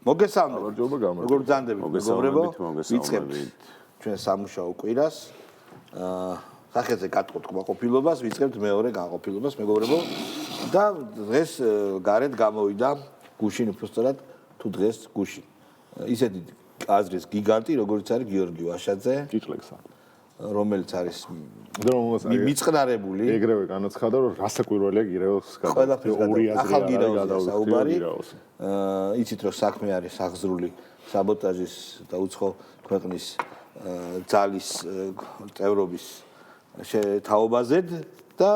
მოგესალმებით. როგორ ბრძანდებით, მეგობრებო? ვიწყებთ ჩვენ სამუშაო კვირას. სახეზე გატყობთ კმაყოფილობას, ვიწყებთ მეორე განყოფილებას, მეგობრებო. და დღეს გარეთ გამოვიდა გუშინ უბრალოდ თუ დღეს გუშინ. ისეთი აზრის გიგანტი, როგორც არის გიორგი ვაშაძე. კიკლექსა. რომელიც არის მიწყნარებული. ეგრევე განაცხადა, რომ რასაკვირველია გირაოს ორი აზრი გადაუხდი. იცით რომ საქმე არის აღზრული საბოტაჟის და უცხო ქვეყნის ძალის წევრობის თაობაზე და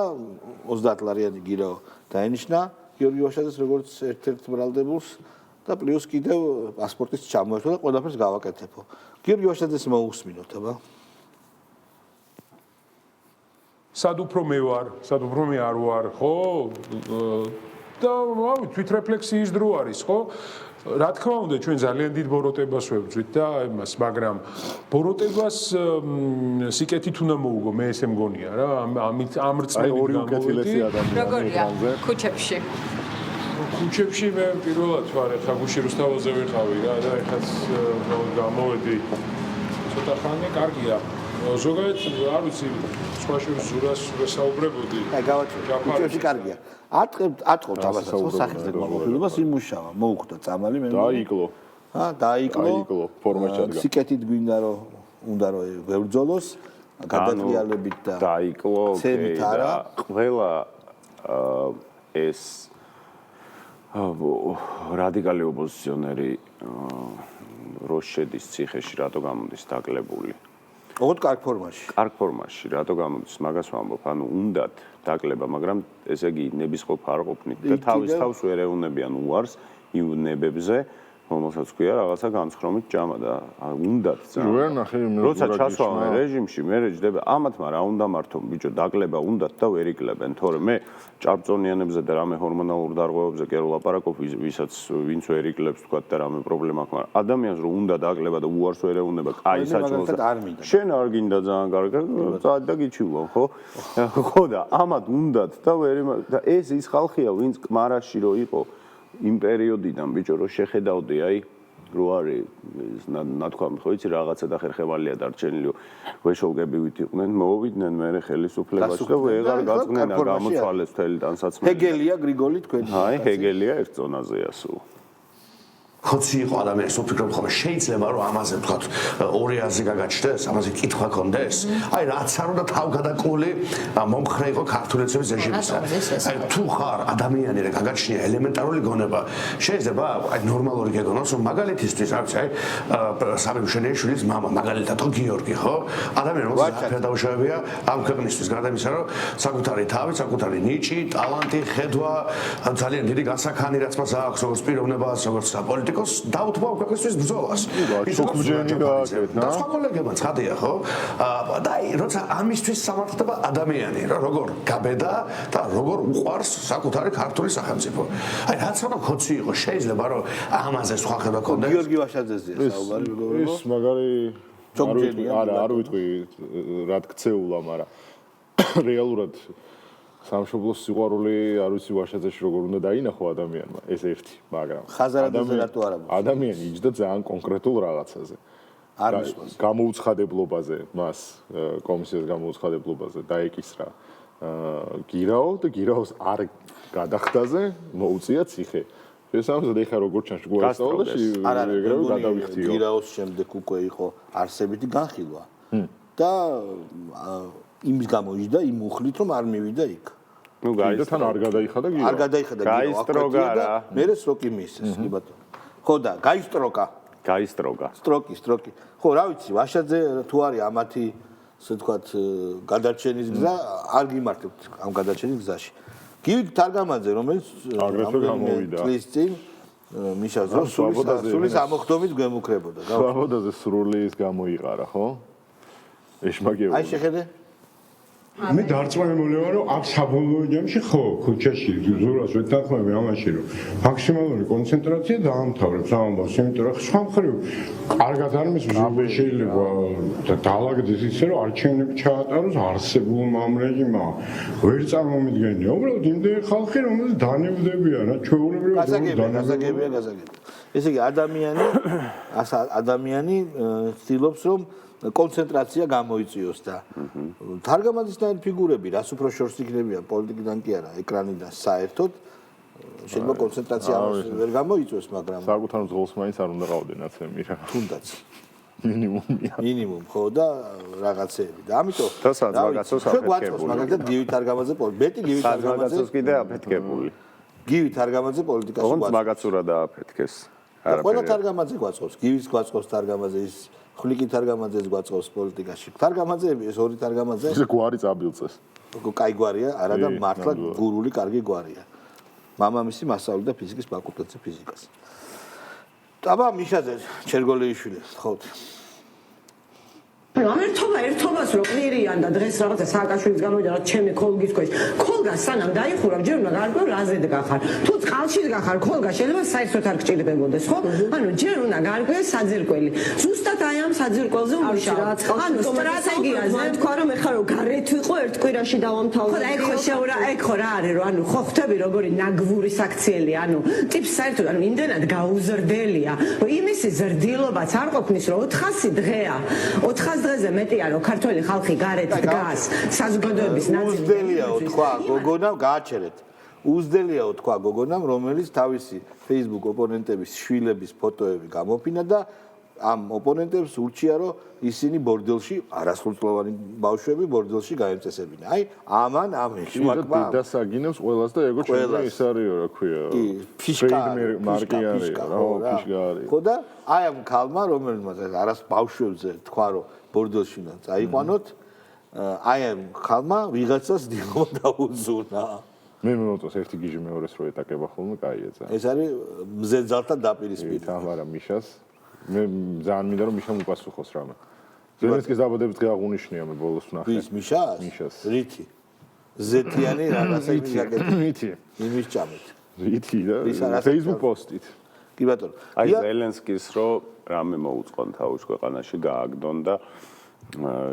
30 ლარიანი გირაო დაენიშნა გიორგი ვაშაძეს როგორც ერთ-ერთ ბრალდებულს და პლუს კიდევ პასპორტის ჩამოერთვა და ყველაფერს გავაკეთებო. გიორგი ვაშაძეს მოусმინოთ, აბა. სად უფრო მე ვარ, სად უფრო მე არ ვარ, ხო? და თვითრეფლექსიის დრო არის, ხო? რა თქმა უნდა, ჩვენ ძალიან დიდ ბოროტებას ვებძვით და იმას, მაგრამ ბოროტებას სიკეთით უნდა მოუგო, მე ესე მგონია რა, ამით ამრწმენით გამოვიდი. როგორია ქუჩებში? ქუჩებში მე პირველად ვარ, ხა გუშინ რუსთაველზე ვიყავი რა და ეხაც გამოვედი. ცოტა ხანი კარგია. ზოგადად არ ვიცი, სხვა შორის ზურას ვესაუბრებოდი. აი გავაჩვენე. ქუჩებში კარგია. ატყობთ ამასაც, ხო, სახეზე კმაყოფილებას იმუშავა, მოუხდა წამალი მე. დაიკლო. დაიკლო. ფორმა ჩადგა. სიკეთით გვინდა რომ უნდა რომ ვებრძოლოს, გადატრიალებით და დაიკლო და ყველა ეს რადიკალი ოპოზიციონერი როშედის ციხეში რატო გამოდის დაკლებული? ოღონდ კარგ ფორმაში. კარგ ფორმაში, რატო გამოდის? მაგას ვამბობ, ანუ უნდათ დაკლება, მაგრამ ესე იგი ნებისყოფ არ ყოფნით და თავის თავს ვერ ეუნებიან უარს იმ ნებებზე, რომელსაც ქვია რაღაცა განცხრომით ჭამა და უნდათ ძალიან. როცა ჩასვავენ რეჟიმში, მე ჯდება ამათმა რა უნდა მართო, ბიჭო, დაკლება უნდათ და ვერ იკლებენ, თორემ მე ჭარბწონიანებზე და რამე ჰორმონალურ დარღვევებზე კი არ ვლაპარაკობ, ვინც ვერ იკლებს თქვა და რამე პრობლემა აქვს, მაგრამ ადამიანს რომ უნდა დაკლება და უარს ვერ ეუნება, კაი საჭმელს. შენ არ გინდა ძალიან კარგი, და გიჩივლო, ხო? ხო და ამათ უნდათ და ვერ და ეს ის ხალხია, ვინც კმარაში რო იყო იმ პერიოდიდან ბიჭო რო შეხედავდი აი რო არის ნათქვამი ხო იცი რაღაცა და ხერხევალია დარჩენილი ვეშოლგებივით იყვნენ მოვიდნენ მე ხელისუფლებაში და ვეღარ გაწყვნენ და გამოცვალეს მთელი ტანსაცმელი ჰეგელია გრიგოლი თქვენ აი ჰეგელია ერთ ზონაზეა სულ ხოცი იყო ადამიანს ვფიქრობ ხოლმე შეიძლება რომ ამაზე თქვა ორი აზრი გაგაჩნდეს ამაზე კითხვა კონდეს აი რაც არ უნდა თავგადაკული მომხრე იყო ქართული ოცნების რეჟიმისა აი თუ ხარ ადამიანი და გაგაჩნია ელემენტარული გონება შეიძლება აი ნორმალური გეგონოს რომ მაგალითისთვის არის აი სამი მშვენიაშვილის მამა მაგალითად გიორგი ხო ადამიანი რომელსაც დაუშავებია ამ ქვეყნისთვის გარდა იმისა რომ საკუთარი თავი საკუთარი ნიჭი ტალანტი ხედვა ძალიან დიდი გასახანი რაც მას აქვს როგორც პიროვნებას როგორც პოლიტიკოს დაუთმო ქვეყნისთვის ბრძოლას. ჩოქმჯენი გააკეთეთ, და სხვა კოლეგებმა ცხადია, ხო? და როცა ამისთვის სამართლდება ადამიანი, რა როგორ გაბედა და როგორ უყვარს საკუთარი ქართული სახელმწიფო. აი რაც რა ხოცი იყო, შეიძლება რომ ამაზე სხვა ხედვა ქონდეს. გიორგი ვაშაძეზეა საუბარი, მეგობრებო. ის მაგარი არ ვიტყვი რა ქცეულა, მაგრამ რეალურად სამშობლოს სიყვარული არ ვიცი ვაშაძეში როგორ უნდა დაინახო ადამიანმა ეს ერთი მაგრამ ხაზარადაზე რატო არა ადამიანი იჯდა ძალიან კონკრეტულ რაღაცაზე არ მისვას გამოუცხადებლობაზე მას კომისიას გამოუცხადებლობაზე დაეკისრა გირაო და გირაოს არ გადახდაზე მოუწია ციხე შესაბამისად ეხა როგორ ჩანს გვასწავლა და ეგრევე გადავიხდიო გირაოს შემდეგ უკვე იყო არსებითი განხილვა და იმის გამოიჯდა იმ მუხლით რომ არ მივიდა იქ ну გაისტროგა არ გადაიხადა გირო არ გადაიხადა გირო გაისტროგა რა მე სტროკი მისცეს კი ბატონო ხო და გაისტროგა სტროკი ხო რა ვიცი ვაშაძე თუ არის ამათი ასე ვთქვათ გადარჩენის გზა არ გიმართებთ ამ გადარჩენის გზაში გივით თარგამაძე რომელიც აგრეთვე გამოვიდა წლის წინ მიშას რო სულის ამოხდომით გვემუქრებოდა სვაბოდაზე სრული ის გამოიყარა ხო ეშმაგეო აი შეხედე მე დარწმუნებული ვარ რომ აქ საბოლოო ჯამში ხო ქუჩაში ზურას ვეთანხმები ამაში რომ მაქსიმალური კონცენტრაცია დაამთავრებს ამბავს იმიტომ რომ სხვა მხრივ კარგად არ მისმის შეიძლება დაალაგდეს ისე რომ არჩევნები ჩაატაროს არსებულმა ამ რეჟიმმა ვერ წარმომიდგენია უბრალოდ იმდენი ხალხი რომელიც დანებდებიან რა ჩვეულებრივად გაზაგებია ესე იგი ადამიანი ცდილობს რომ კონცენტრაცია გამოიწვიოს და თარგამაძისნაირი ფიგურები რას უფრო შორს იქნებიან პოლიტიკიდან კი არა ეკრანიდან საერთოდ შეიძლება კონცენტრაცია ვერ გამოიწვიოს მაგრამ საკუთარ მძღოლს მაინც არ უნდა ყავდე ნაცემი რა თუნდაც მინიმუმ ხო და რაღაცეები და ამიტომ თასაც მაგაცოს აფეთქებული მაგალითად გივი თარგამაძე მეტი გივი მაგაცოს კიდე აფეთქებული გივი თარგამაძე პოლიტიკაში ოღონდ მაგაცურა დააფეთქეს ყველა თარგამაძე გვაწყობს გივის გვაწყობს თარგამაძე ის ხლიკი თარგამაძეს გვაწყობს პოლიტიკაში თარგამაძეები ეს ორი თარგამაძე ეს გვარი წაბილწეს კაი გვარია არა და მართლა გურული კარგი გვარია მამამისი მასწავლიდა ფიზიკის ფაკულტეტზე ფიზიკას აბა მიშაძე ჩერგოლიიშვილი ხო ერთობას რო ყირიან და დღეს რაღაცა სააკაშვილის გამოვიდა რა ჩემი ქოლგის ქვეშ ქოლგას სანამ დაიხურა ჯერ უნდა გარკვეო რაზე დგახარ თუ წყალში დგახარ ქოლგა შეიძლება საერთოდ არ გჭირდებოდეს ხო ანუ ჯერ უნდა გარკვეო საძირკველი ზუსტად აი ამ საძირკველზე უმუშაო ანუ სტრატეგიაზე თქვა რომ ეხლა რომ გარეთ ვიყო ერთ კვირაში დავამთავრე ხო და ეგ ხო რა არის რომ ანუ ხო ხვდები როგორი ნაგვური საქციელი ანუ ტიპს საერთოდ ანუ იმდენად გაუზრდელია რომ იმისი ზრდილობაც არ ყოფნის რომ 400 დღეა 400 დღეზე მეტია რომ ქართველი ხალხი გარეთ დგას საზოგადოების ნაწილი უზდელიაო თქვა გოგონამ გააჩერეთ უზდელიაო თქვა გოგონამ რომელიც თავისი Facebook ოპონენტების შვილების ფოტოები გამოფინა და ამ ოპონენტებს ურჩია რომ ისინი ბორდელში არასრულწლოვანი ბავშვები ბორდელში გაემწესებინა აი ამან ამაში მაგმა დასაგინებს ყველას და ეგო ჩვენ ის არისო რა ქვია ფიშკა მარკი არის რა ფიშკა არის ხო და აი ამ ქალმა რომელმაც არას ბავშვებზე თქვა რომ ბორდელში უნდა წაიყვანოთ აი ამ ხალმა ვიღაცას დილობა დაუზურნა მე მომწონს ერთი გიჟი მეორეს რო ეტაკება ხოლმე კაია ძა ეს არის მზეძალთან დაპირისპირება თამარა მიშას მე ძალიან მინდა რომ მიშამ უპასუხოს რამე ზელენსკის დაბადების დღე აღუნიშნია მე ბოლოს ვნახე ის მიშას რითი ზეთიანი რაღაცა რითი იმის ჭამით რითი და Facebook პოსტით კი ბატონო აი ზელენსკის რო რამე მოუწყონ თავის ქვეყანაში გააგდონ და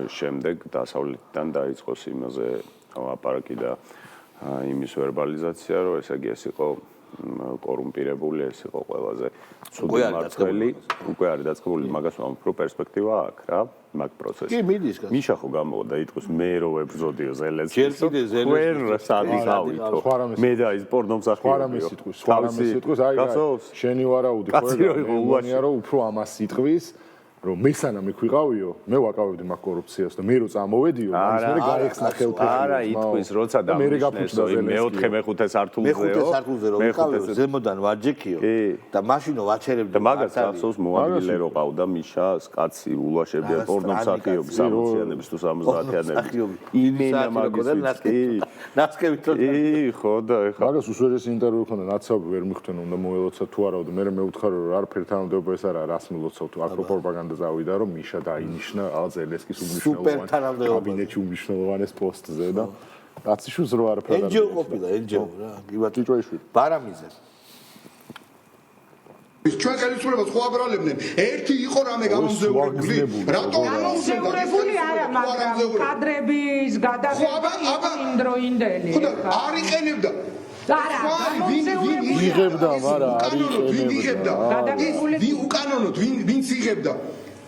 შემდეგ დასავლეთიდან დაიწყოს იმაზე ლაპარაკი და იმის ვერბალიზაცია რომ ესე იგი ეს იყო კორუმპირებული ეს იყო ყველაზე ცუდი მართველი უკვე არის დაწყებული მაგას უფრო პერსპექტივა აქვს რა მაგ პროცესში კი მიდის მიშა ხო გამოვიდა იტყვის მე რო ვებრძოდიო ზელენსკის ჯერ კიდე ზელენსკის სადიღავითო მე და ის პორნომსახიობიო სხვა რამე სიტყვის აი შენი ვარაუდი ხო უანია რომ უფრო ამას სიტყვის რომ მესანამ იქ ვიყავიო მე ვაკავებდი მაგ კორუფციას და მე რო წამოვედიო მაგის მე გაიხსნა ხელფეხი არა იტყვის როცა დამიშნესო მეოთხე მეხუთე სართულზეო რო ვიყავიო ზემოდან ვაჯექიო და მაშინო ვაჩერებდი და მაგას ახსოვს მოადგილე რო ყავდა მიშას კაცი ულაშებდა პორნომსახიობის 60-იანების თუ 70-იანების იმენა მაგის ნასკევით რო ხო და ეხლა მაგას უსვერესი ინტერვიუ ქონდა ნაცავი ვერ მიხვდნენ უნდა მოელოცა თუ არა და მე მეუთხარი რომ არაფერი თანამდებობა ეს არა რას მილოცავ თუ აქ პროპაგანდა დავიდა რომ მიშა დაინიშნა ზელენსკის უმნიშვნელოვანეს კაბინეტში უმნიშვნელოვანეს პოსტზე და კაციშვილს რო არაფერი ენჯო ყოფილა ენჯო რა გიბატი ჭოიშვილი ბარამიზე ჩვენ ხელისუფლებას ხო აბრალებდნენ ერთი იყო რამე გამომზეურებული რატო გამომზეურებული არა მაგრამ კადრების გადაღება იმდროინდელი არ იყენებდა არა გამომზეურებული იღებდა მაგრამ არ იყენებდა გადაღებული უკანონოდ ვინც იღებდა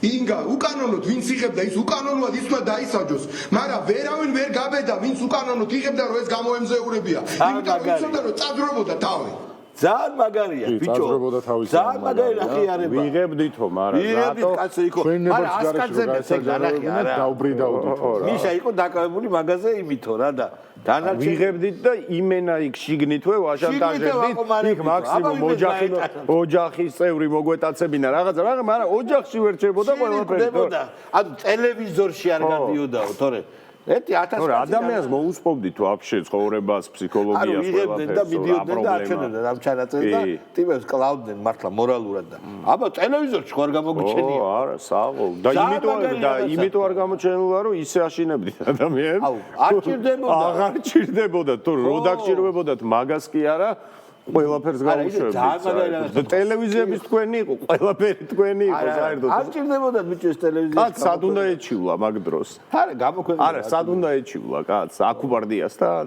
ინგა უკანონოდ ვინც იღებდა ის უკანონოდ ის უნდა დაისაჯოს მაგრამ ვერავინ ვერ გაბედა ვინც უკანონოდ იღებდა რომ ეს გამოემზეურებია იმიტომ რომ იცოდა რომ წადრობოდა თავი ძალიან მაგარია ბიჭო ძალიან მაგარი ახიარება ვიღებდითო მაგრამ რატო კაცო იყო არა ასკანძებსე განახი არა დაუბრიდაოდითო მიშა იყო დაკავებული მაგაზე იმითო რა და ვიღებდით და იმენა იქ შიგნითვე ვაშანტაჟებდით იქ მაქსიმუმ ოჯახის წევრი მოგვეტაცებინა რაღაცა მაგრამ ოჯახში ვერ ჩებოდა ყველაფერი ანუ ტელევიზორში არ გადიოდაო თორე ერთი 1000 ადამიანს მოუსპობდით ვაფშე ცხოვრებას ფსიქოლოგიას ყველაფერს და მიდიოდნენ და აჩვენებდნენ ამ ჩანაწერს და ტიპებს კლავდნენ მართლა მორალურად და აბა ტელევიზორში ხარ გამოგვიჩენია არა საღო და იმიტომ არ გამოჩენილა რომ ისე აშინებდით ადამიანს აუ არ ჭირდებოდა აღარ ჭირდებოდა თუ რო დაგჭირდებოდათ მაგას კი არა ყველაფერს გავუშვებდით ტელევიზიების თქვენი იყო ყველაფერი თქვენი იყო საერთოდ არ ჭირდებოდა ბიჭო ეს ტელევიზია კაც სად უნდა ეჩივლა მაგ დროს არა გამოქვეყნდა არა სად უნდა ეჩივლა კაც აკუბარდიასთან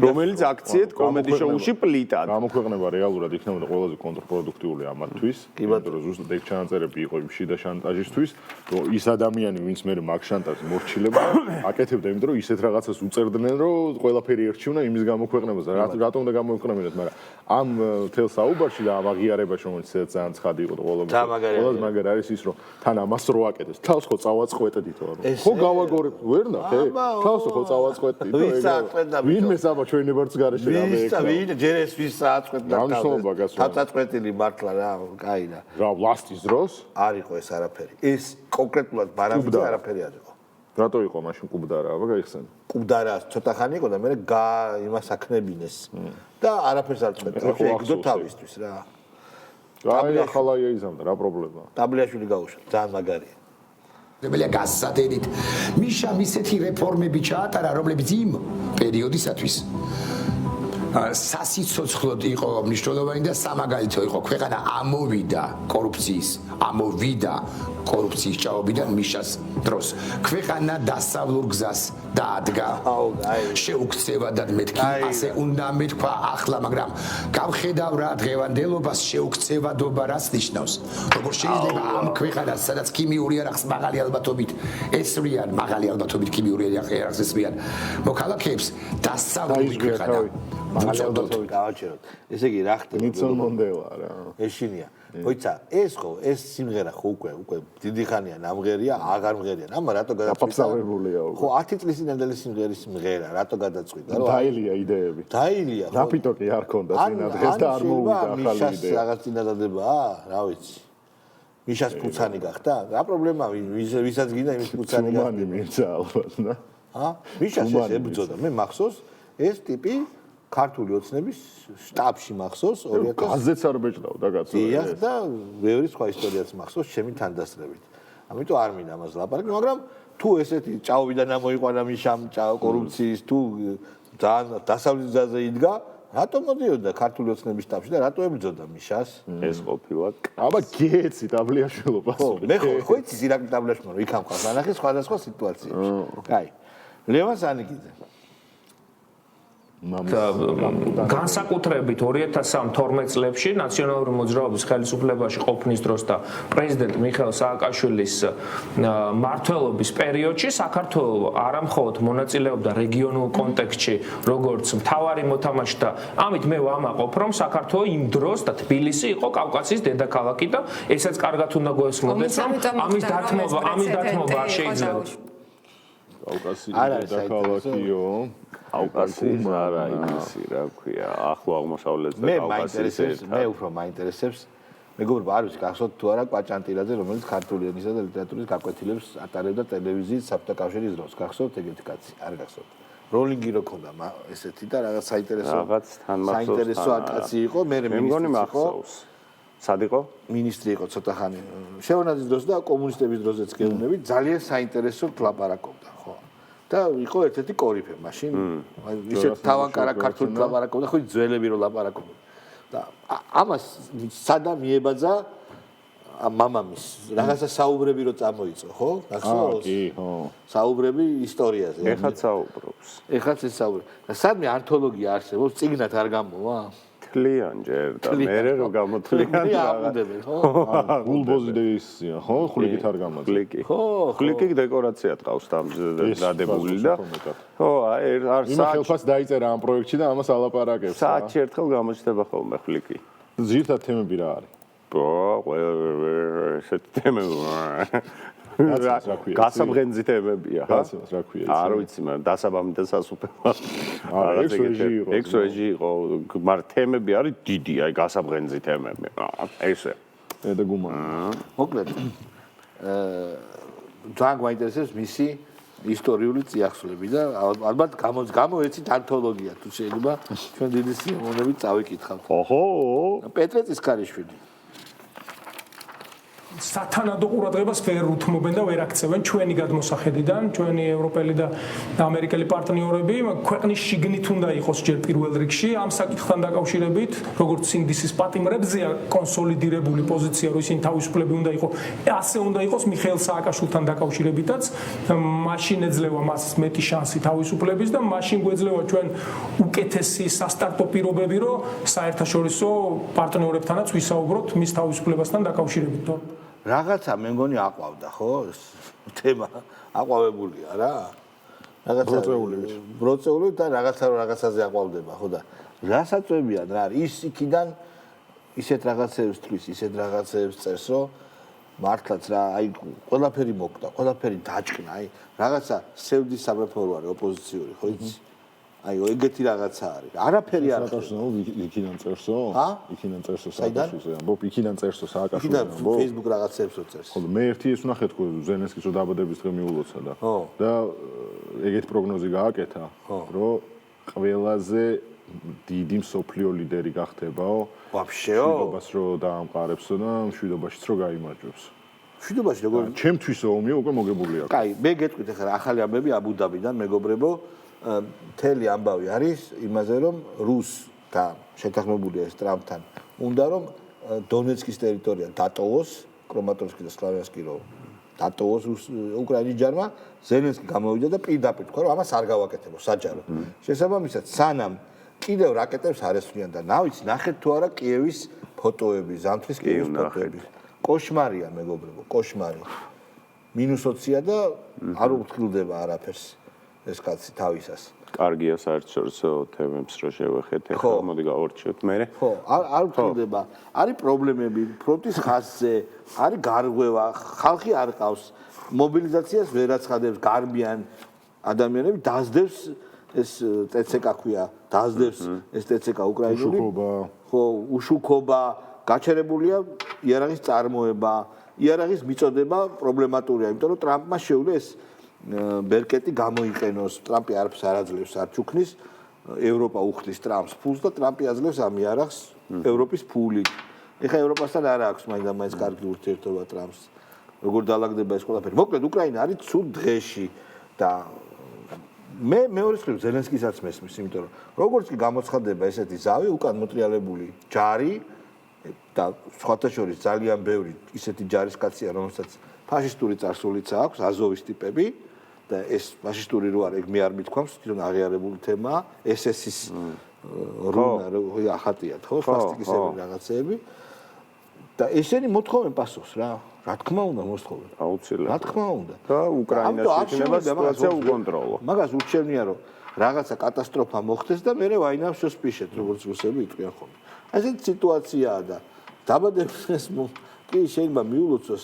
რომელიც აქციეთ კომედი შოუში პლიტად. გამოქვეყნება რეალურად იქნებოდა ყველაზე კონტრპროდუქტიული ამათთვის. იმიტომ რომ ზუსტად ეგ ჩანაწერები იყო იმ შიდა შანტაჟისთვის, რომ ის ადამიანი, ვინც მე მაგ შანტაჟს მორჩილება, აკეთებდა იმიტომ რომ ისეთ რაღაცას უწერდნენ, რომ ყველაფერი ერჩივნა იმის გამოქვეყნებას. რატომ უნდა გამოქვეყნებინათ, მაგრამ ამ თელ საუბარში და ამ აღიარებაში, რომელიც ძალიან ცხადი იყო ყველაზე მაგარი არის ის, რომ თან ამას რო აკეთეს. თავს ხო წავაწყვეტდითო, ხო გავაგორებ, ვერ ნახე? თავს ხო წავაწყვეტდით, ვინმე საბა ჩვენი ბარც გარეშე რამე ეკა. ვინ ჯერ ეს ვის აწყვეტდა თავს. თავს-აწყვეტილი მართლა რა, კაი რა. რა ვლასტის დროს არ იყო ეს არაფერი. ეს კონკრეტულად ბარავიძე არაფერი არ იყო. რატო იყო მაშინ კუბდარა, აბა გაიხსენ. კუბდარა ცოტა ხანი იყო და მე იმას აქნებინეს. და არაფერს არ წყვეტა. შეიგდო თავისთვის რა. აი ახალაია იზამდა რა პრობლემაა. ტაბლიაშვილი გაუშვა, ძალიან მაგარია. ებელია გასადენით მიშამ ისეთი რეფორმები ჩაატარა, რომლებიც იმ პერიოდისათვის სასიცოცხლოდ იყო მნიშვნელოვანი და სამაგალითო იყო. ქვეყანა ამოვიდა კორუფციის ჭაობიდან მიშას დროს. ქვეყანა დასავლურ გზას დაადგა. შეუქცევადად მეთქი, ასე უნდა მეთქვა ახლა, მაგრამ გავხედავ რა დღევანდელობას შეუქცევადობა რას ნიშნავს. როგორ შეიძლება ამ ქვეყანას, სადაც ქიმიური არახს მაღალი ალბათობით ესვრიან, ქიმიური არახს ესვრიან მოქალაქეებს დასავლური ქვეყანა მაგალითად გავაჩეროთ. ესე იგი რა ხდება? ნიცონ მონდელა რა. ეშინია. მოიცა, ეს სიმღერა ხო უკვე დიდი ხანია ნამღერია, აღარ მღერიან. ამა რატო გადაწყვიტა? ხო 10 წლის წინანდელი სიმღერის მღერა, რატო გადაწყვიტა? დაილია იდეები. დაილია. რაფიტო კი არ ქონდა წინა დღეს და არ მოვიდა ახალი იდეა. რაღაც წინადადებაა, რა ვიცი. მიშას პუცანი გახდა? რა პრობლემაა, ვისაც გინდა იმის პუცანი გახდა. მანი მირცა ალბათ, და? მიშას ეს ებრძოდა. მე მახსოვს ეს ტიპი ქართული ოცნების შტაბში მახსოვს 2000 გაზეთს არ ბეჭდავდა კაცო. დიახ და ბევრი სხვა ისტორიაც მახსოვს ჩემი თანდასწრებით. ამიტომ არ მინდა ამას ლაპარაკი, მაგრამ თუ ესეთი ჭაობიდან ამოიყვანა მიშამ კორუფციის თუ ძალიან დასავლეთ გზაზე იდგა, რატომ მოდიოდა ქართული ოცნების შტაბში და რატო ებრძოდა მიშას? ეს ყოფილა. აბა გეცი ტაბლიაშვილო პასუხი. მე ხო იცი ირაკლი ტაბლიაშვილო იქ ამყავს ანახე სხვადასხვა სიტუაციებში. კაი. ლევან სანიკიძე განსაკუთრებით 2012 წლებში ნაციონალური მოძრაობის ხელისუფლებაში ყოფნის დროს და პრეზიდენტ მიხეილ სააკაშვილის მმართველობის პერიოდში საქართველოს არამხოლოდ მონაწილეობდა რეგიონულ კონტექსტში როგორც მთავარი მოთამაშე და ამით მე ვამაყობ რომ საქართველოს იმ დროს და თბილისი იყო კავკასიის დედაქალაქი და ესაც კარგად უნდა გვესმოდეს რომ ამის დათმობა არ შეიძლება კავკასიის დედაქალაქიო კავკასიის არა იმისი რა ქვია ახლო აღმოსავლეთს და კავკასიის მე უფრო მაინტერესებს მეგობრებო არ ვიცი გახსოვთ თუ არა კვაჭანტილაძე რომელიც ქართული ენისა და ლიტერატურის გაკვეთილებს ატარებდა ტელევიზიის საბჭოთა კავშირის დროს გახსოვთ ეგეთი კაცი არ გახსოვთ როლინგი რო ქონდა ესეთი და რაღაც საინტერესო კაცი იყო მე მეგონი მახსოვს სად იყო მინისტრი იყო ცოტა ხანი შევარდნაძის დროს და კომუნისტების დროზეც გეუბნები ძალიან საინტერესო ლაპარაკობდა ხო და იყო ერთ-ერთი კორიფე მაშინ ისეთ თავანკარა ქართული ლაპარაკობდა ხო ძველები რო ლაპარაკობდა და ამას სადა მიებაძა მამამის რაღაცა საუბრები რო წამოიწო ხო გახსოვს კი ხო საუბრები ისტორიაზე ეხაც საუბრობს ეხაც ეს საუბრები და სადმე ანთოლოგია არსებობს წიგნად არ გამოვა თლიან ჯერ და მერე რო გამოთლიან აღუდებენ ხო გულბოზდეისია ხო ხვლიკით არ გამოწ ხო ხვლიკი დეკორაცია ტყავს დადებული და ხო არ სახელფას დაიწერა ამ პროექტში და ამას ალაპარაკებს საათში ერთხელ გამოჩნდება ხოლმე ხვლიკი ზირთად თემები რა არის ესეთ თემები გასაბღენძი თემებია რა ქვია არ ვიცი მაგრამ დასაბამი და სასუფევა ექსოეჟი იყო მაგრამ თემები არის დიდი აი გასაბღენძი თემები ესე და გუმანი მოკლედ ძალიან გვაინტერესებს მისი ისტორიული წიაღსვლები და ალბათ გამოეცით ანთოლოგია თუ შეიძლება ჩვენ დიდი სიამოვნებით წავიკითხავთ ოჰო პეტრე წისქარიშვილი სათანადო ყურადღებას ვერ უთმობენ და ვერ აქცევენ ჩვენი გადმოსახედიდან, ჩვენი ევროპელი და ამერიკელი პარტნიორები, ქვეყნის შიგნით უნდა იყოს ჯერ პირველ რიგში ამ საკითხთან დაკავშირებით, როგორც სინდისის პატიმრებზეა კონსოლიდირებული პოზიცია, რომ ისინი თავისუფლები უნდა იყოს, ასე უნდა იყოს მიხეილ სააკაშვილთან დაკავშირებითაც, მაშინ ეძლევა მას მეტი შანსი თავისუფლების და მაშინ გვეძლევა ჩვენ უკეთესი სასტარტო პირობები, რომ საერთაშორისო პარტნიორებთანაც ვისაუბროთ მის თავისუფლებასთან დაკავშირებით. რაღაცა მე მგონი აყვავდა, ხო? თემა აყვავებულია რა. რაღაცა ბროწეული და რაღაცაზე აყვავდება, ხო და რასაწვევიან რა არის? ის იქიდან ისეთ რაღაცებს თვლის, ისეთ რაღაცებს წერს, რომ მართლაც რა, აი ყველაფერი მოკვდა, ყველაფერი დაჭკნა, აი რაღაცა სევდის სამეფო არის ოპოზიციური, ხო იცი? აი ეგეთი რაღაცა არის. არაფერი არ არის. იქიდან წერსო? იქიდან წერსო სააკაშვილზე. ამბობ, იქიდან წერსო სააკაშვილზე. იქიდან Facebook რაღაცებს წერს. ხო, მე ერთი ეს ვნახე თქო ზელენსკის რო დაბადების დღე მიულოცა და ეგეთი პროგნოზი გააკეთა, რომ ყველაზე დიდი მსოფლიო ლიდერი გახდებაო. ვაფშეო? მშვიდობას რო დაამყარებსო და მშვიდობაშიც რო გაიმარჯვებს. მშვიდობაში როგორ? ჩემთვისო ომია უკვე მოგებული აქვს. კაი, მე გეტყვით ახლა ახალი ამბები აბუდაბიდან მეგობრებო. მთელი ამბავი არის იმაზე, რომ რუსთა შეთანხმებულია ეს ტრამპთან. უნდა რომ დონეცკის ტერიტორია დატოვოს, კრომატორსკი და სლავიანსკი რო დატოვოს უკრაინის ჯარმა, ზელენსკი გამოვიდა და პირდაპირ თქვა, რომ ამას არ გავაკეთებო საჯარო. შესაბამისად, სანამ კიდევ რაკეტებს არ ესვიან და ნახეთ თუ არა კიევის ფოტოები, ზამთრის კიევის ფოტოები. კოშმარია მეგობრებო, კოშმარი. -20-ია და არ უფრთხილდება არაფერს. ეს კაცი თავისას. კარგია საერთაშორისო თემებს რო შევეხეთ, ახლა მოდი გავარჩიოთ მე. ხო, არ ვთქვილდება. არის პრობლემები ფრონტის ხაზზე, არის გარღვევა, ხალხი არ ყავს, მობილიზაციას ვერ აცხადებს, გარბიან ადამიანები, დაძდევს ეს TCK ქვია, დაძდევს ეს TCK უკრაინული. ხო, უშუქობა, გაჩერებულია იარაღის წარმოება, იარაღის მიწოდება პრობლემატურია, იმიტომ რომ ტრამპმა შეუძლია ეს ბერკეტი გამოიყენოს, ტრამპი არაფერს არ აძლევს, არ ჩუქნის, ევროპა უხდის ტრამპს ფულს და ტრამპი აძლევს ამ იარაღს ევროპის ფულით. ეხლა ევროპასთან არ აქვს მაინდა-მაინც კარგი ურთიერთობა ტრამპს. როგორ დაალაგდება ეს ყველაფერი. მოკლედ უკრაინა არის ცუდ დღეში და მე მეორე მხრივ ზელენსკისაც მესმის, იმიტომ რომ როგორც კი გამოცხადდება ესეთი ზავი, უკან მოტრიალებული ჯარი და სხვათა შორის ძალიან ბევრი ისეთი ჯარისკაცია, რომელსაც ფაშისტური წარსულიც აქვს, აზოვის ტიპები და ეს ფაშისტური რო არის, ეგ მე არ მithქვამს, თვითონ აღიარებული თემაა, SS-ის რუნა რო ახატიათ, ხო, სვასტიკისებრი რაღაცეები და ესენი მოთხოვენ პასუხს რა. რა თქმა უნდა მოსთხოვენ. აუცილებლად. რა თქმა უნდა. და უკრაინაში იქნება სიტუაცია უკონტროლო. მაგას ურჩევნია რომ რაღაცა კატასტროფა მოხდეს და მე ვაინავ შოსპიშეთ, როგორც რუსები იტყვიან ხოლმე. ესეთი სიტუაციაა და დაბადების კი შეიძლება მიულოცოს,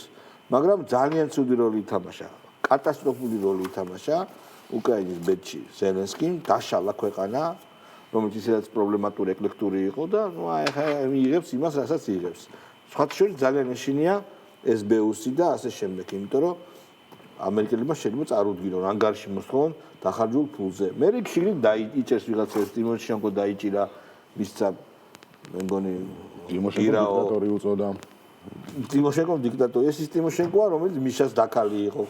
მაგრამ ძალიან ცუდი როლი ითამაშა. კატასტროფული როლი ითამაშა უკრაინის ბედში ზელენსკიმ, დაშალა ქვეყანა, რომელიც ისედაც პრობლემატური ეკლექტური იყო და ნუ აი ხა იღებს იმას, რასაც იღებს. სხვათა შორის ძალიან ეშინია SBU-სი და ასე შემდეგ, იმიტომ რომ ამერიკელებმა შეიძლება წარუდგინონ ანგარიში მოსთხოვონ დახარჯულ ფულზე. მე რიგში დაიჭერს ვიღაცას ტიმოშენკო დაიჭირა მისცა მე მგონი დიქტატორი უწოდა. ტიმოშენკო დიქტატორი, ეს ტიმოშენკოა, რომელიც მიშას დაქალი იყო,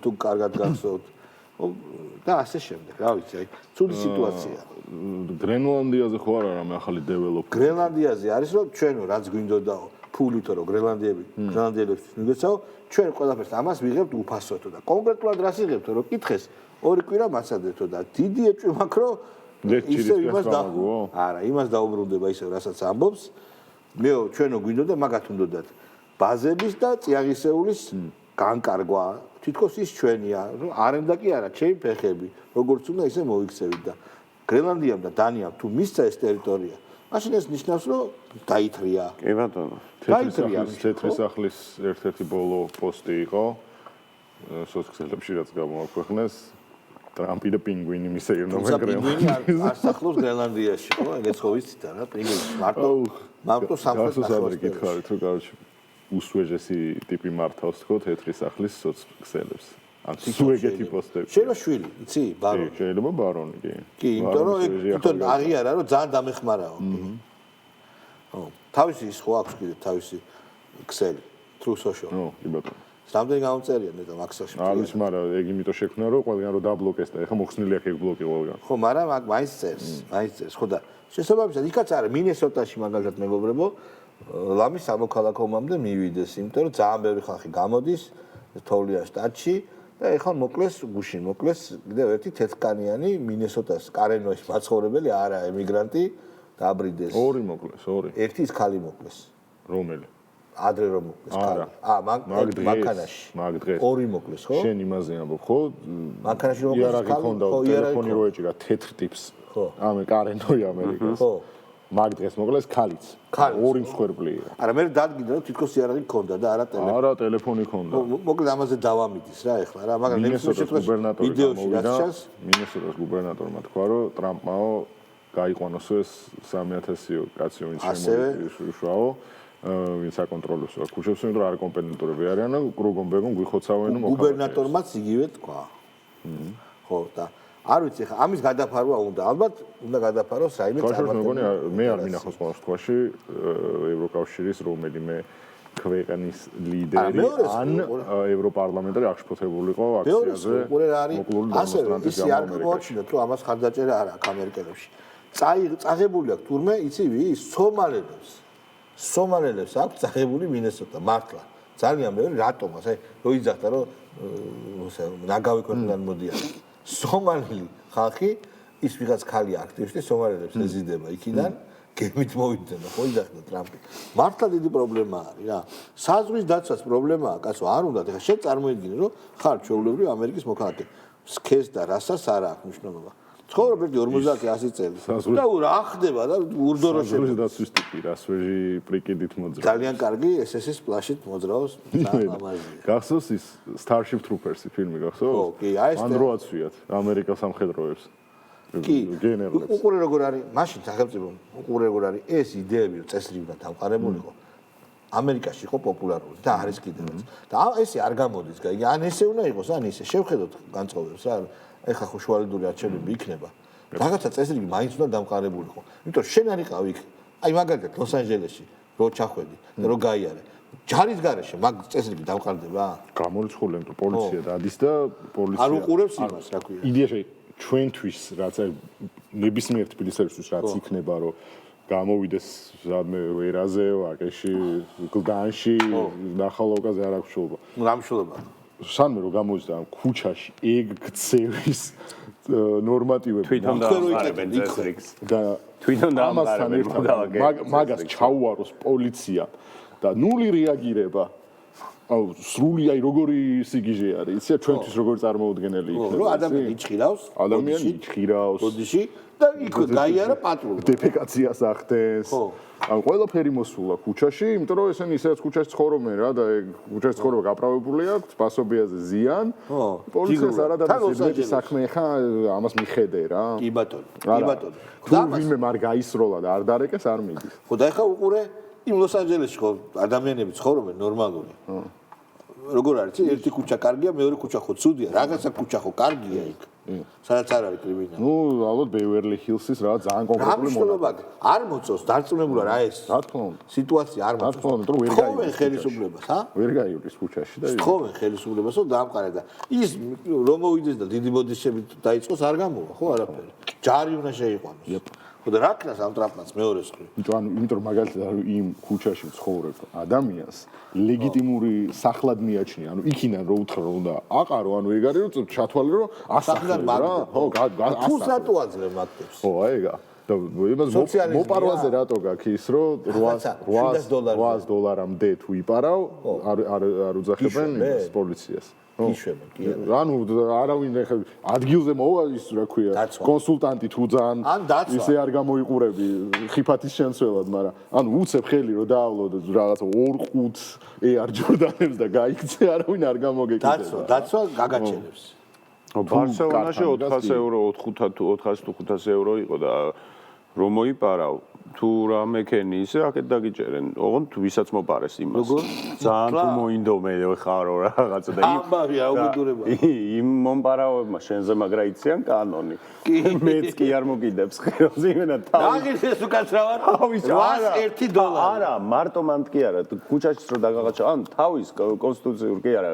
თუ კარგად გახსოვთ. და ასე შემდეგ, რა ვიცი, აი, ცუდი სიტუაცია. გრენლანდიაზე ხო არა რამე ახალი დეველოპმენტი? გრენლანდიაზე არის, რომ ჩვენო რაც გვინდოდაო, ფულითო რომ გრენლანდიელებს მიგეცაო, ჩვენ ყველაფერს ამას ვიღებთ უფასოთო და კონკრეტულად რას იღებთო, რომ კითხეს, ორი კვირა მაცადეთო და დიდი ეჭვი მაქვს, რომ ისე იმას არა, იმას დაუბრუნდება ისე, რასაც ამბობს. მეო ჩვენო გვინდოდა მაგათ უნდათ ბაზების და წიაღისეულის განკარგვა. თითქოს ის ჩვენია, არენდა კი არა, ჩემი ფეხები, როგორც უნდა ისე მოიქცევით და გრენლანდიამ და დანიამ თუ მისცა ეს ტერიტორია, მაშინ ეს ნიშნავს, რომ დაითრია. კი ბატონო. თეთრი სახლის ერთ-ერთი ბოლო პოსტი იყო სოციალებში რაც გამოაქვეყნეს. ტრამპი და პინგვინი მისეირნებენ გრენლანდიაში. პინგვინი არ სახლობს გრენლანდიაში, ხო? ეგეც ხო ვიცით რა, პინგვინი მარტო სამხრეთ აფრიკით ხარით, რომ კაროჩი უსვეჟესი ტიპი მართავს თქო თეთრი სახლის სოციალებს. ან სუეგეთი პოსტები. შეიძლება შვილი, იცი, ბარონი. შეიძლება ბარონი, კი. კი, იმიტომ რომ თვითონ აღიარა, რომ ძალიან დამეხმარაო. ხო. თავისი ის ხო აქვს კიდე თავისი ქსელი. True social. კი ბატონო. რამდენი გამოწერია ნეტა მაქსოში. არის, მაგრამ ეგ იმიტომ შექმნა, რომ ყველგან რომ დაბლოკეს და ეხა მოხსნილი აქ ეგ ბლოკი ყველგან. ხო, მაგრამ აქ მაინც წერს. ხო და შესაბამისად იქაც არის მინესოტაში მაგალითად მეგობრებო, ლამის სამოქალაქო ომამდე მივიდეს, იმიტომ რომ ძალიან ბევრი ხალხი გამოდის თოვლიან შტატში და ეხლა მოკლეს გუშინ, მოკლეს კიდევ ერთი თეთრკანიანი მინესოტას კარენოის მაცხოვრებელი არა ემიგრანტი დაბრიდეს. ორი მოკლეს, ორი. ერთი ის ქალი მოკლეს. რომელი? ადრე რომ მოკლეს ქალი. მანქანაში. მაგ დღეს. ორი მოკლეს, ხო? შენ იმაზე ამბობ, ხო? მანქანაში მოკლეს ქალი. ხო, ტელეფონი რო ეჭირა თეთრ ტიპს. ხო. ამე კარენოი ამერიკას. ხო. მაგ დღეს მოკლეს ქალიც. ორი მსხვერპლია. არა, მე დადგინდა რომ თითქოს იარაღი გქონდა და არა ტელეფონი. არა, ტელეფონი გქონდა. მოკლედ ამაზე დავამიდის რა ეხლა რა, მაგრამ მინესოტას გუბერნატორი ვიდეოში რაც ჩანს, მინესოტას გუბერნატორმა თქვა, რომ ტრამპმაო გაიყვანოს ეს 3000 კაცი ვინც შემოიშვაო, ვინც აკონტროლებს ქუჩებს, იმიტომ რომ არ კომპეტენტურები არიან და კრუგონბეგონ გვიხოცავენ მოხალხეს. გუბერნატორმაც იგივე თქვა. ხო და არ ვიცი ხა ამის გადაფარვა უნდა ალბათ უნდა გადაფაროს რაიმე წარმატება. მე არ მინახავს ყოველ შემთხვევაში ევროკავშირის რომელიმე ქვეყნის ლიდერი ან ევროპარლამენტარი არ შეფოთებულიყო აქციაზე. ასევე ისი არ მოაჩინოთ რომ ამას ხარდაჭერა არ აქვს ამერიკელებში. წაღებული აქვს თურმე იცი ვის სომალელებს აქვს წაღებული მინესოტა მართლა ძალიან მეორე რატომას აი რო იძახდა რომ ნაგავი ქვეყნიდან მოდიან სომალელი ხალხი ის ვიღაც ხალხი აქტივისტი სომალელებს ეზიდება იქიდან გემით მოვიდნენ ხო იძახდა ტრამპი მართლა დიდი პრობლემა არის რა საზღვის დაცვას პრობლემაა კაცო არ უნდა ეხლა შენ წარმოიდგინე რომ ხარ ჩვეულებრივ ამერიკის მოქალაქე სქეს და რასას არ აქვს მნიშვნელობა ცხოვრობ ერთი 50-100 წელი და რა ხდება და ურდოროშები საზღვის დაცვის ტიპი რასვეჟი პრიკიდით მოძრაობს ძალიან კარგი SS-ის პლაშით მოძრაობს ამაზია გახსოვს ის Starship Troopers-ი ფილმი გახსოვს ხო კი აი ეს ან რო აცვიათ ამერიკას სამხედროებს კი გენერლებს უყურე როგორ არის მაშინ სახელმწიფო უყურე როგორ არის ეს იდეები წესრიგად დამყარებულიყო ამერიკაში იყო პოპულარული და არის კიდევაც და ესე არ გამოდის გაიგე ან ესე უნდა იყოს ან ისე შევხედოთ განწყობებს რა ეხა ხო შუალედური არჩევნები იქნება რაღაცა წესრიგი მაინც უნდა დამყარებულიყო იმიტომ შენ არ იყავი იქ აი მაგალითად ლოს-ანჯელესში რო ჩახვედი და რო გაიარე ჯარის გარეშე მაგ წესრიგი დამყარდება გამორიცხული თუ პოლიცია დადის და პოლიცია არ უყურებს იმას რა ქვია იდეაში ჩვენთვის რაც ნებისმიერ თბილისელისთვის რაც იქნება რომ გამოვიდეს ზადმე ვერაზე ვაკეში გლდანში ნახალოვკაზე არ აქვს შულობა რამშულობა სანმე რომ გამოვიდა ქუჩაში ეგ გცევის ნორმატივები თვითონ დაამყარებენ წესრიგს და თვითონ დაამყარებენ მაგას ჩაუაროს პოლიცია და ნული რეაგირება აუ სრული აი როგორი სიგიჟე არის იცი ჩვენთვის როგორი წარმოუდგენელი იქნება რომ ადამიანი იჭხირავს ბოდიში და იქ გაიარა პატრულობა დეფეკაციას ახდენს ან ყველაფერი მოსულა ქუჩაში იმიტომ რომ ესენი ისეც ქუჩაში ცხოვრობენ რა და ქუჩაში ცხოვრება გაправებული აქვს პასობიაზე ზიან პოლიციას არ ადარებს ზედმეტი საქმე ხა ამას მიხედე რა კი ბატონო თუ ვინმე არ გაისროლა და არ დარეკეს არ მიდის ხო და ეხა უყურე იმ ლოს-ანჯელესში ხო ადამიანები ცხოვრობენ ნორმალური როგორ არის ერთი ქუჩა კარგია მეორე ქუჩა ხო ცუდია რაღაცა ქუჩა ხო კარგია იქ სადაც არ არის კრიმინალი ნუ ალბათ ბევერლი ჰილსის რა ძალიან კონკრეტული მონება არ მოწოს დარწმუნებულა რა ეს რა თქმა უნდა სიტუაცია არ მოწოს რა თქმა უნდა ვერ გაიურის ხელისუფლებას ჰა ვერ გაიურის ქუჩაში და თხოვენ ხელისუფლებას რომ დაამყარა და ის რომ მოვიდეს და დიდი ბოდიშებით დაიწყოს არ გამოვა ხო არაფერი ჯარი უნდა შეიყვანოს ხო და რა ქნას ამ ტრამპმაც მეორეს ხრი იმიტომ რომ მაგალითად იმ ქუჩაში ცხოვრებ ადამიანს ლეგიტიმური სახლად მიაჩნია ანუ იქიდან რო უთხრა რომ უნდა აყარო ანუ ეგ არის რომ ჩათვალე რომ ასახლად რა ხო თუ სატო აძლევ მაგდებს ხო ეგა და იმას მოპარვაზე რატო გაქვს ის რომ $800-მდე თუ იპარავ არ უძახებენ პოლიციას იშვება კი ანუ არავინ ადგილზე მოვა ის რა ქვია კონსულტანტი თუ ძალიან ისე არ გამოიყურები ხიფათის შემცველად მაგრამ ანუ უცებ ხელი რომ დაავლო რაღაცა 2-5 AR ჯორდანებს და გაიქცე არავინ არ გამოგეკიდა დაცვა გაგაჩენებს ბარსელონაში 400 €, 400 თუ 500 € იყო და რომ მოიპარავ თუ რამე ქენი ისე აქეთ დაგიჭერენ. ოღონდ ვისაც მოპარეს იმას. ძალიან თუ მოინდომე ხარო რაღაცა და ამბავია უბედურება. იმ მომპარაოებმა შენზე მაგრა იციან კანონი. მეც კი არ მოგიდებს ხელს იმენა თავი. დაგიხეს უკაცრავად $101. არა, მარტო მანდ კი არა, ქუჩაშიც რო დაგაღაჩა, ან თავის კონსტიტუციურ კი არა,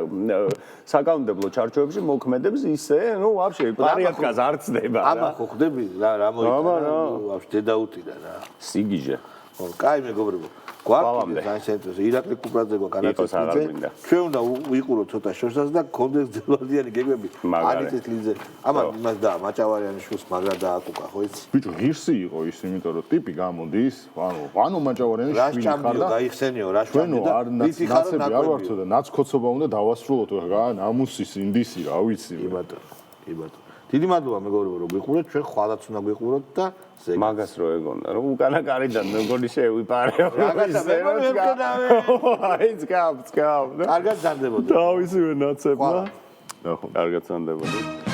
საკანონმდებლო ჩარჩოებში მოქმედებს ისე, ну вообще პარიატკას არ ცდება რა. აბა ხო ხდები რა მოიწონა, вообще დედაუტირა რა. სიგიჟე. ხო, კაი მეგობრებო. გვაქვს საინტერესო ირაკლი კუპრაძე განაცხადი. ჩვენ უნდა ვიყუროთ ცოტა შორსაც და გქონდეს ძელვადიანი გეგმები. ანიცეთ ლინზე. ამან იმას და მაჭავარიანის შულს მაგრა დააკუკა, ხო იცი? ბიჭო, ღირსი იყო ის, იმიტომ რომ ტიპი გამოდის, ანუ მაჭავარიანის შვილი ხარ და გაიხსენიო, რა ჩვენო არ ნაცები არ ვარცო და ნაცქოცობა უნდა დავასრულოთ რა, ნამუსის ინდისი რა ვიცი. კი ბატონო, კი ბატონო. დიდი მადლობა მეგობრებო, რომ გიყურეთ, ჩვენ ხვალაც უნდა გიყუროთ და მაგას რო ეგონა, რომ უკანა კარიდან მეგონი შევიპარე. რაღაცა მეგონი ვებკედავე. აი, წკავ. კარგად ზანდებოდა. თავისივე ნაცებმა. ნახო, კარგად ზანდებოდა.